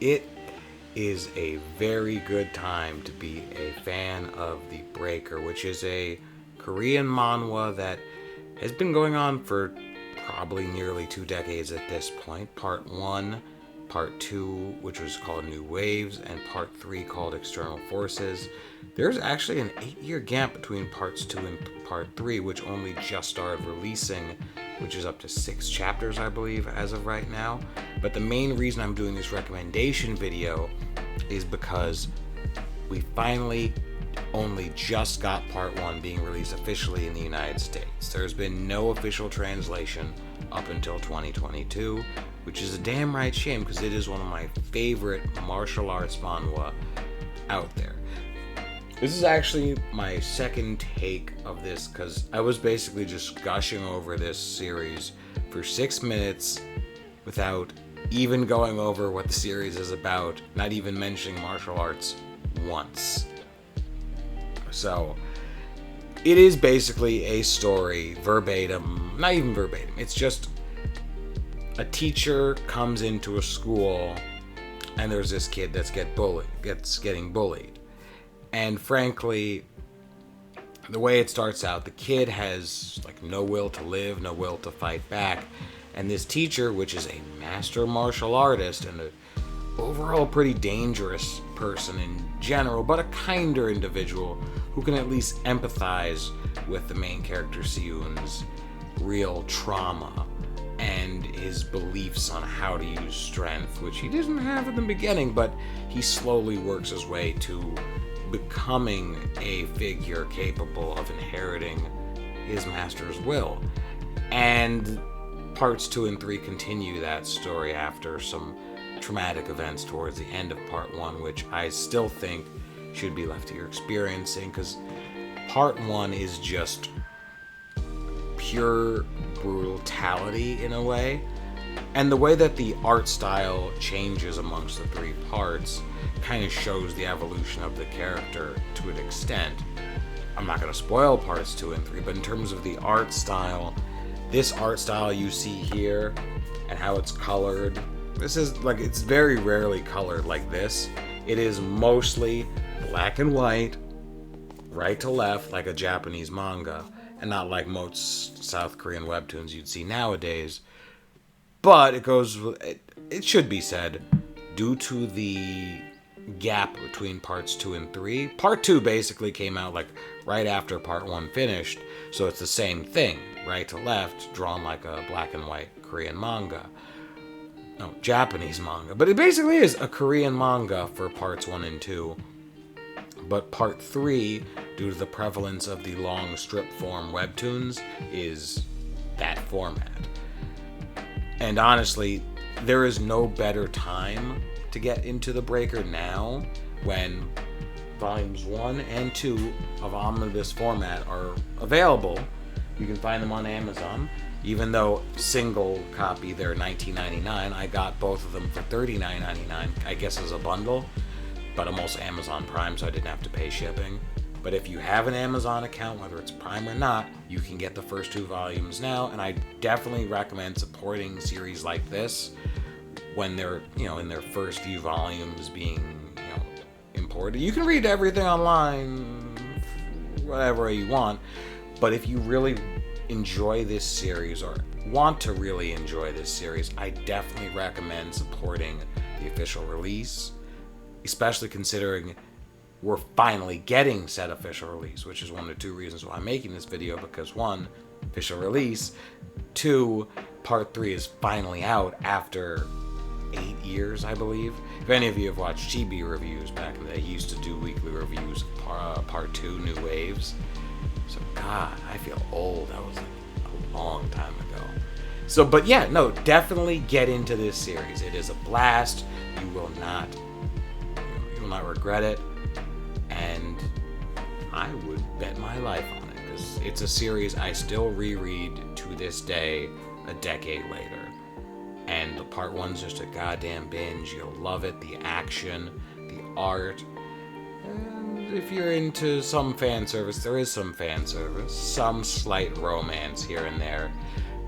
It is a very good time to be a fan of The Breaker, which is a Korean manhwa that has been going on for probably nearly 2 decades at this point. Part 1, Part 2, which was called New Waves, and Part 3 called External Forces. There's actually an 8-year gap between Parts 2 and Part 3, which only just started releasing, which is up to 6 chapters, I believe, as of right now. But the main reason I'm doing this recommendation video is because we finally only just got Part 1 being released officially in the United States. There's been no official translation up until 2022, which is a damn right shame because it is one of my favorite martial arts manhwa out there. This is actually my second take of this because I was basically just gushing over this series for 6 minutes without even going over what the series is about, not even mentioning martial arts once. So, it is basically a story, verbatim, not even verbatim, it's just a teacher comes into a school and there's this kid that's getting bullied. And frankly, the way it starts out, the kid has like no will to live, no will to fight back. And this teacher, which is a master martial artist and an overall pretty dangerous person in general, but a kinder individual who can at least empathize with the main character Siyun's real trauma and his beliefs on how to use strength, which he doesn't have in the beginning, but he slowly works his way to becoming a figure capable of inheriting his master's will. And parts 2 and 3 continue that story after some traumatic events towards the end of part 1, which I still think should be left to your experiencing, because part 1 is just pure brutality in a way. And the way that the art style changes amongst the 3 parts kind of shows the evolution of the character to an extent. I'm not going to spoil parts 2 and 3, but in terms of the art style, this art style you see here and how it's colored, this is like, it's very rarely colored like this. It is mostly black and white, right to left, like a Japanese manga, and not like most South Korean webtoons you'd see nowadays. But it should be said, due to the gap between parts 2 and 3, part 2 basically came out like right after part 1 finished, so it's the same thing, right to left, drawn like a black and white Korean manga. No, Japanese manga. But it basically is a Korean manga for parts 1 and 2. But part 3, due to the prevalence of the long strip form webtoons, is that format. And honestly, there is no better time to get into The Breaker now, when volumes 1 and 2 of omnibus format are available. You can find them on Amazon. Even though single copy they're $19.99, I got both of them for $39.99, I guess as a bundle. But I'm also Amazon Prime, so I didn't have to pay shipping. But if you have an Amazon account, whether it's Prime or not, you can get the first 2 volumes now, and I definitely recommend supporting series like this when they're, in their first few volumes being, imported. You can read everything online, whatever you want, but if you really enjoy this series or want to really enjoy this series, I definitely recommend supporting the official release, especially considering we're finally getting said official release, which is one of the 2 reasons why I'm making this video, because 1, official release, 2, part 3 is finally out after 8 years, I believe. If any of you have watched Chibi reviews back in the day, he used to do weekly reviews of part 2, New Waves. So, God, I feel old. That was like a long time ago. So, but yeah, no, definitely get into this series. It is a blast. You will not regret it. And I would bet my life on it, because it's a series I still reread to this day, a decade later. And the part 1's just a goddamn binge. You'll love it. The action, the art. And if you're into some fan service, there is some fan service. Some slight romance here and there.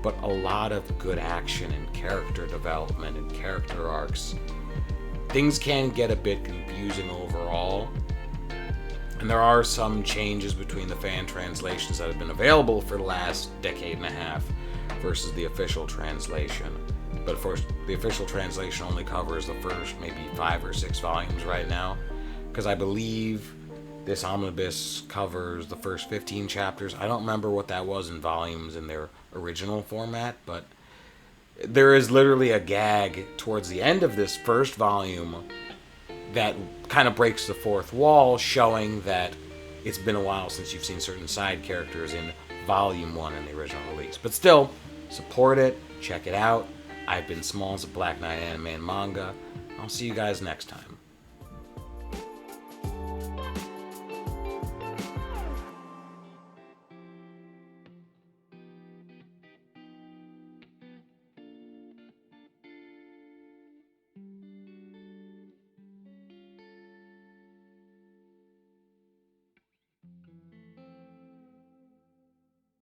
But a lot of good action and character development and character arcs. things can get a bit confusing overall. And there are some changes between the fan translations that have been available for the last decade and a half versus the official translation. But of course, the official translation only covers the first maybe 5 or 6 volumes right now, because I believe this omnibus covers the first 15 chapters. I don't remember what that was in volumes in their original format, but there is literally a gag towards the end of this first volume that kind of breaks the fourth wall, showing that it's been a while since you've seen certain side characters in Volume 1 in the original release. But still, support it, check it out. I've been Smalls of Black Knight Anime and Manga. I'll see you guys next time.